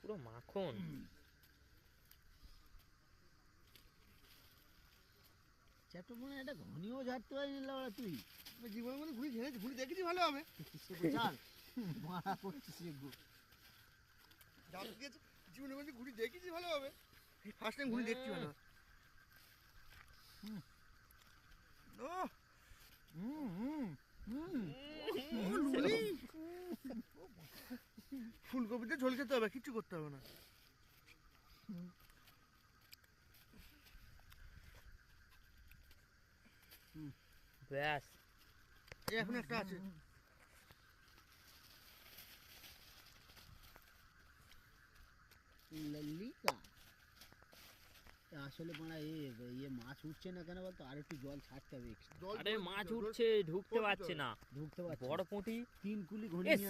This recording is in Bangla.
পুরো মাখন। চ্যাটো মনে একটা ঘনিও ঝাড়তে পারিনি লাউড়া তুই। জীবনের মধ্যে ঘুড়ি ঝেড়ে ঘুড়ি দেখেছি ভালো হবে। চাল মারা করছিস এগো। জাল গেছে জীবনের মধ্যে ঘুড়ি দেখেছি ভালো হবে। ফার্স্ট টাইম ঘুড়ি দেখছি ভালো। ও ফুলকপিতে ঝোল খেতে হবে, কিচ্ছু করতে হবে না। ব্যাস এই এখন একটা আছে। ললিকা আসলে মারা ইয়ে মাছ উঠছে না কেন বলতো? আর একটু জল ছাড়তে হবে extra। জল আরে জল মাছ জল- উঠছে, ঢুকতে জল- পারছে না। ঢুকতে পারছি বড় পুঁটি 3 কুলি ঘনি এ নিয়ে